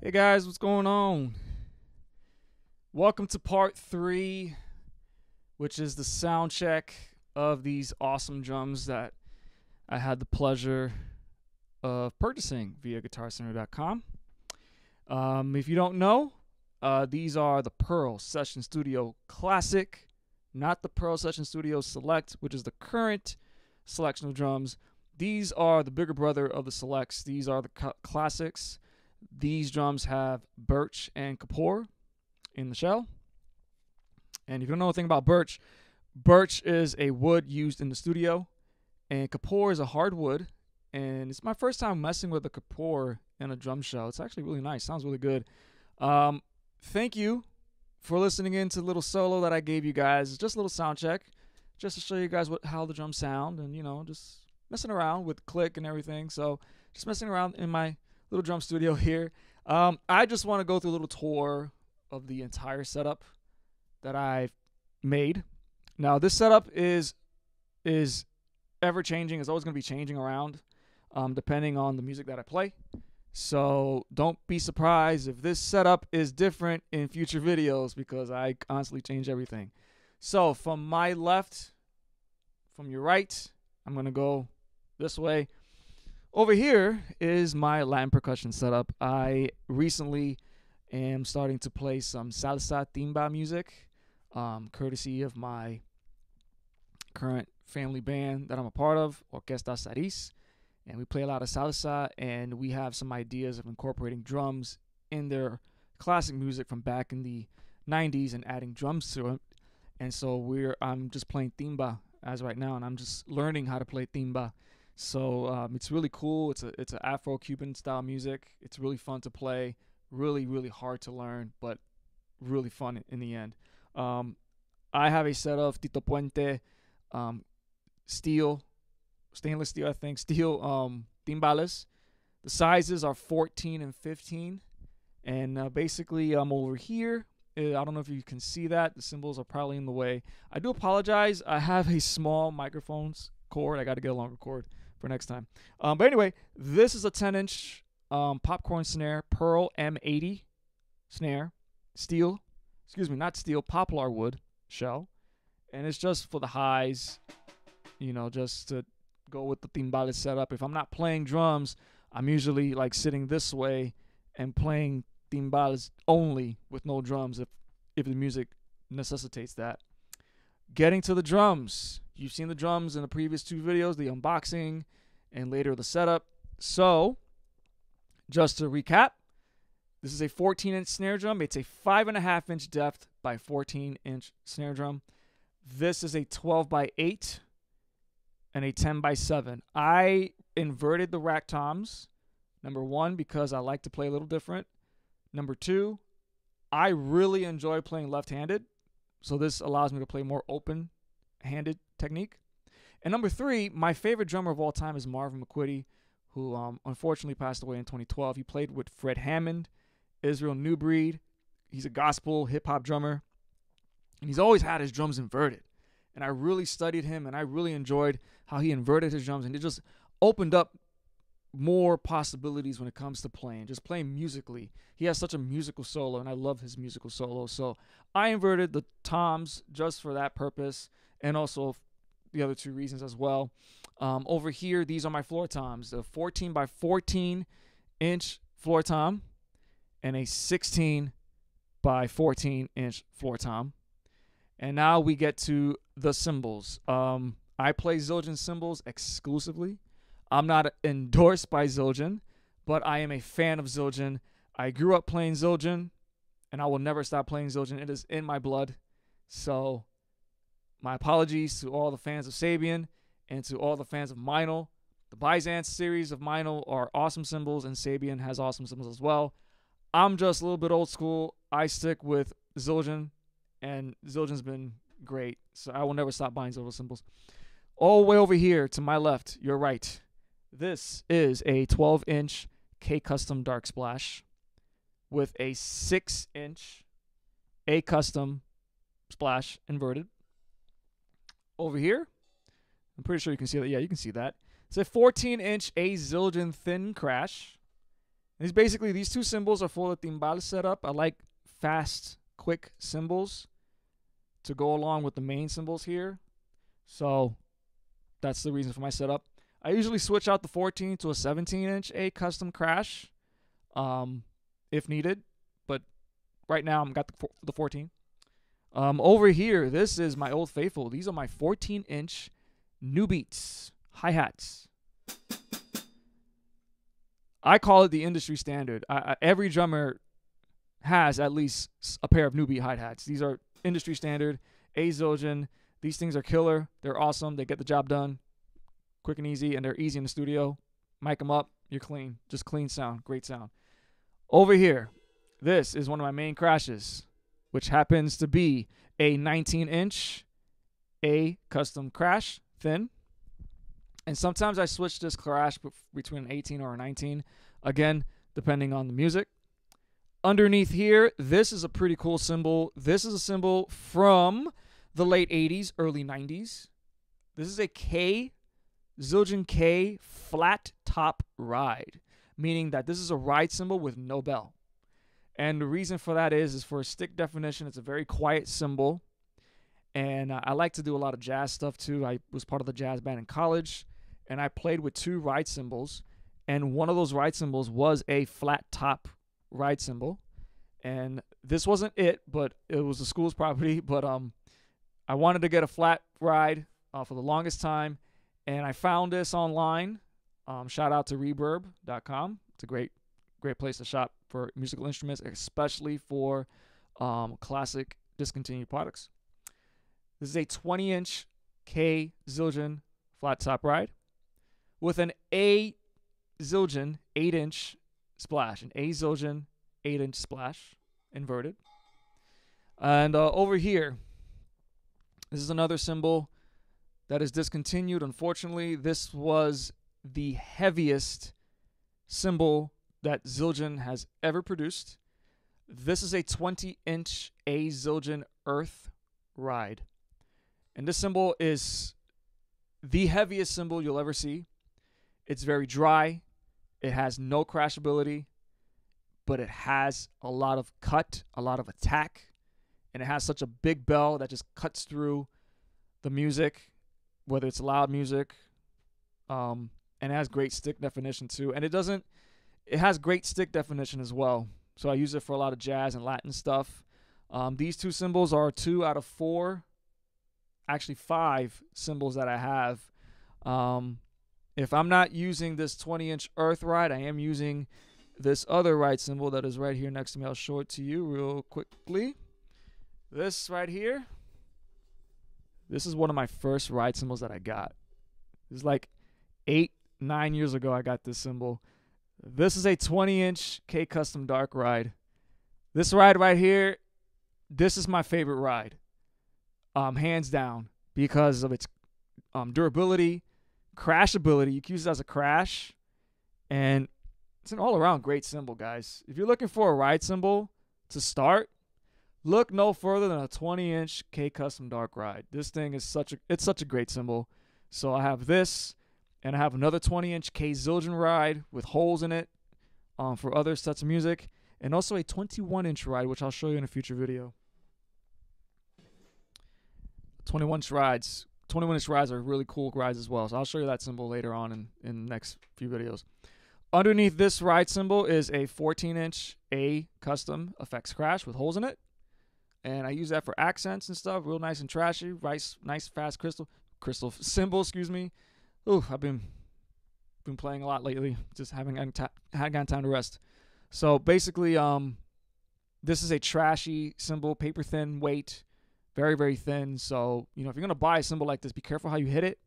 Hey guys, what's going on? Welcome to part 3, which is the sound check of these awesome drums that I had the pleasure of purchasing via GuitarCenter.com. If you don't know, these are the Pearl Session Studio Classic, not the Pearl Session Studio Select, which is the current selection of drums. These are the bigger brother of the Selects. These are the classics. These drums have birch and kapor in the shell. And if you don't know anything about birch, birch is a wood used in the studio, and kapor is a hardwood. And it's my first time messing with a kapor in a drum shell. It's actually really nice. Sounds really good. Thank you for listening in to the little solo that I gave you guys. It's just a little sound check, just to show you guys how the drums sound, and just messing around with click and everything. So just messing around in my little drum studio here. I just want to go through a little tour of the entire setup that I've made. Now, this setup is ever changing. It's always going to be changing around depending on the music that I play. So don't be surprised if this setup is different in future videos, because I constantly change everything. So from my left, from your right, I'm going to go this way. Over here is my Latin percussion setup. I recently am starting to play some salsa timba music, courtesy of my current family band that I'm a part of, Orquesta Saris. And we play a lot of salsa, and we have some ideas of incorporating drums in their classic music from back in the 90s and adding drums to it. And so I'm just playing timba as right now, and I'm just learning how to play timba. So it's really cool. It's an Afro-Cuban style music. It's really fun to play. Really, really hard to learn, but really fun in the end. I have a set of Tito Puente stainless steel, I think, steel timbales. The sizes are 14 and 15. And basically, I'm over here. I don't know if you can see that. The cymbals are probably in the way. I do apologize. I have a small microphone's cord. I got to get a longer cord for next time. But anyway, this is a 10-inch popcorn snare, Pearl M80 snare, poplar wood shell. And it's just for the highs, just to go with the timbales setup. If I'm not playing drums, I'm usually like sitting this way and playing timbales only with no drums if the music necessitates that. Getting to the drums. You've seen the drums in the previous 2 videos, the unboxing and later the setup. So, just to recap, this is a 14-inch snare drum. It's a 5.5-inch depth by 14-inch snare drum. This is a 12x8 and a 10x7. I inverted the rack toms. Number 1, because I like to play a little different. Number 2, I really enjoy playing left-handed, so this allows me to play more open-handed technique. And number 3, my favorite drummer of all time is Marvin McQuitty, who unfortunately passed away in 2012. He played with Fred Hammond, Israel New Breed. He's a gospel hip-hop drummer, and he's always had his drums inverted. And I really studied him, and I really enjoyed how he inverted his drums, and it just opened up more possibilities when it comes to just playing musically. He has such a musical solo, and I love his musical solo. So I inverted the toms just for that purpose, and also the other 2 reasons as well. Over here, these are my floor toms: a 14 by 14-inch floor tom and a 16 by 14-inch floor tom. And now we get to the cymbals. I play Zildjian cymbals exclusively. I'm not endorsed by Zildjian, but I am a fan of Zildjian. I grew up playing Zildjian, and I will never stop playing Zildjian. It is in my blood. So my apologies to all the fans of Sabian and to all the fans of Meinl. The Byzance series of Meinl are awesome cymbals, and Sabian has awesome cymbals as well. I'm just a little bit old school. I stick with Zildjian, and Zildjian's been great. So I will never stop buying Zildjian cymbals. All the way over here to my left, your right. This is a 12-inch K-Custom Dark Splash with a 6-inch A-Custom Splash inverted. Over here, I'm pretty sure you can see that. Yeah, you can see that. It's a 14-inch A Zildjian Thin Crash. These two cymbals are for the timbal setup. I like fast, quick cymbals to go along with the main cymbals here. So that's the reason for my setup. I usually switch out the 14 to a 17-inch A custom crash if needed. But right now I've got the 14. Over here, this is my old faithful. These are my 14-inch New Beats hi-hats. I call it the industry standard. Every drummer has at least a pair of New Beat hi-hats. These are industry standard. A Zildjian. These things are killer. They're awesome. They get the job done quick and easy, and they're easy in the studio. Mic them up. You're clean. Just clean sound. Great sound. Over here, this is one of my main crashes, which happens to be a 19-inch A custom crash, thin. And sometimes I switch this crash between an 18 or a 19, again, depending on the music. Underneath here, this is a pretty cool cymbal. This is a cymbal from the late 80s, early 90s. This is a Zildjian K flat top ride, meaning that this is a ride cymbal with no bell. And the reason for that is for stick definition, it's a very quiet cymbal. And I like to do a lot of jazz stuff too. I was part of the jazz band in college, and I played with two ride cymbals. And one of those ride cymbals was a flat top ride cymbal. And this wasn't it, but it was the school's property. But I wanted to get a flat ride for the longest time. And I found this online. Shout out to reverb.com. It's a great place to shop for musical instruments, especially for classic discontinued products. This is a 20-inch K Zildjian flat top ride with an A Zildjian 8-inch splash, an A Zildjian 8-inch splash, inverted. And over here, this is another cymbal that is discontinued. Unfortunately, this was the heaviest cymbal that Zildjian has ever produced. This is a 20-inch A Zildjian Earth ride. And this cymbal is the heaviest cymbal you'll ever see. It's very dry. It has no crashability, but it has a lot of cut, a lot of attack, and it has such a big bell that just cuts through the music, whether it's loud music, and it has great stick definition too. And it has great stick definition as well. So I use it for a lot of jazz and Latin stuff. These two cymbals are 2 out of 4, actually 5 cymbals that I have. If I'm not using this 20-inch Earth ride, I am using this other ride cymbal that is right here next to me. I'll show it to you real quickly. This right here, this is one of my first ride cymbals that I got. This is like 8-9 years ago I got this cymbal. This is a 20-inch K Custom Dark ride. This ride right here, this is my favorite ride, hands down, because of its durability, crashability. You can use it as a crash, and it's an all-around great cymbal, guys. If you're looking for a ride cymbal to start, look no further than a 20-inch K Custom Dark ride. This thing is such a great cymbal. So I have this, and I have another 20-inch K Zildjian ride with holes in it for other sets of music, and also a 21-inch ride, which I'll show you in a future video. 21-inch rides are really cool rides as well, so I'll show you that cymbal later on in the next few videos. Underneath this ride cymbal is a 14-inch A custom effects crash with holes in it, and I use that for accents and stuff, real nice and trashy, nice fast crystal cymbal, excuse me. Ooh, I've been playing a lot lately, just haven't gotten time to rest. So basically, this is a trashy cymbal, paper thin weight, very, very thin. So, if you're going to buy a cymbal like this, be careful how you hit it,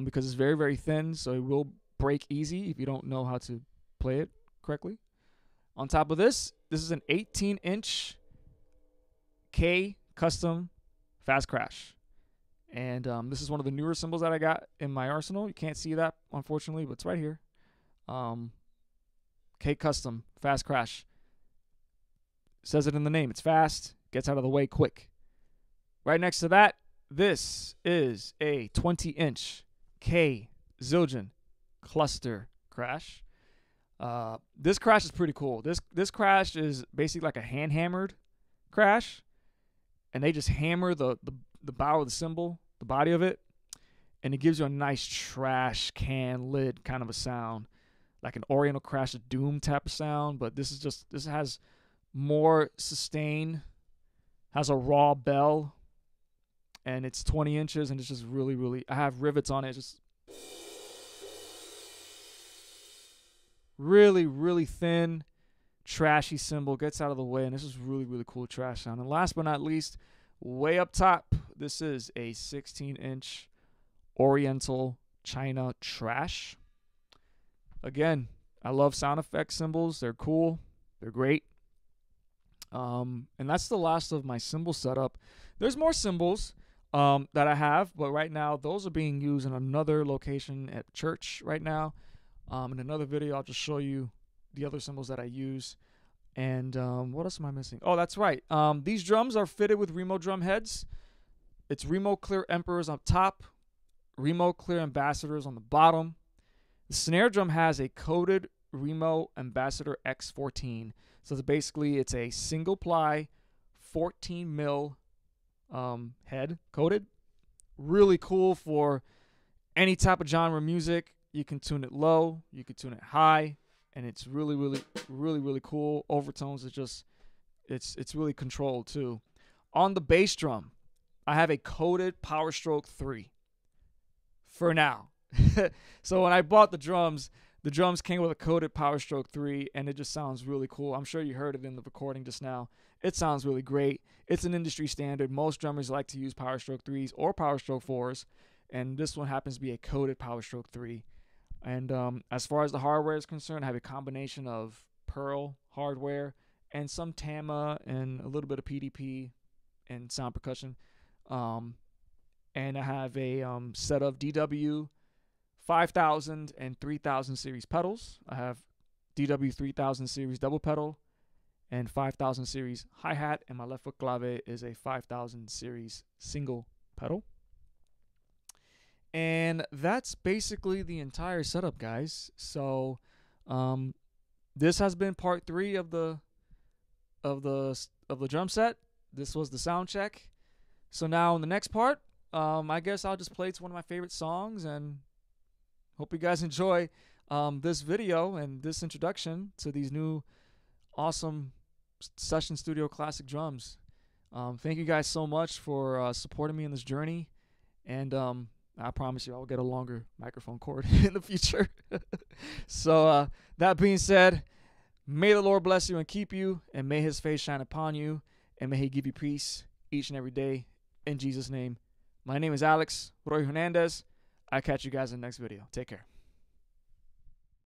because it's very, very thin, so it will break easy if you don't know how to play it correctly. On top of this is an 18-inch K Custom Fast Crash. And this is one of the newer cymbals that I got in my arsenal. You can't see that, unfortunately, but it's right here. K Custom Fast Crash. Says it in the name. It's fast, gets out of the way quick. Right next to that, this is a 20-inch K Zildjian Cluster Crash. This crash is pretty cool. This crash is basically like a hand hammered crash, and they just hammer the bow of the cymbal, the body of it, and it gives you a nice trash can lid kind of a sound, like an Oriental Crash of Doom type of sound. But this has more sustain, has a raw bell, and it's 20 inches, and it's just really, really, I have rivets on it, just really, really thin, trashy cymbal, gets out of the way, and this is really, really cool trash sound. And last but not least, way up top, this is a 16-inch Oriental China trash. Again, I love sound effect cymbals. They're cool. They're great. And that's the last of my cymbal setup. There's more cymbals that I have, but right now those are being used in another location at church right now. In another video, I'll just show you the other cymbals that I use. And what else am I missing? Oh, that's right. These drums are fitted with Remo drum heads. It's Remo Clear Emperors up top, Remo Clear Ambassadors on the bottom. The snare drum has a coated Remo Ambassador X14. So it's a single ply 14 mil head coated. Really cool for any type of genre music. You can tune it low, you can tune it high, and it's really, really, really, really cool. Overtones is just, it's really controlled too. On the bass drum, I have a coated Power Stroke 3 for now. So when I bought the drums came with a coated Power Stroke 3, and it just sounds really cool. I'm sure you heard it in the recording just now. It sounds really great. It's an industry standard. Most drummers like to use Power Stroke 3s or Power Stroke 4s, and this one happens to be a coated Power Stroke 3. And as far as the hardware is concerned, I have a combination of Pearl hardware and some Tama and a little bit of PDP and sound percussion. And I have a set of DW 5000 and 3000 series pedals. I have DW 3000 series double pedal and 5000 series hi-hat, and my left foot clave is a 5000 series single pedal. And that's basically the entire setup, guys. So this has been part 3 of the drum set. This was the sound check. So now in the next part, I guess I'll just play it's one of my favorite songs, and hope you guys enjoy this video and this introduction to these new awesome Session Studio Classic drums. Thank you guys so much for supporting me in this journey, and I promise you I'll get a longer microphone cord in the future. So that being said, may the Lord bless you and keep you, and may his face shine upon you, and may he give you peace each and every day. In Jesus' name. My name is Alex Roy Hernandez. I'll catch you guys in the next video. Take care.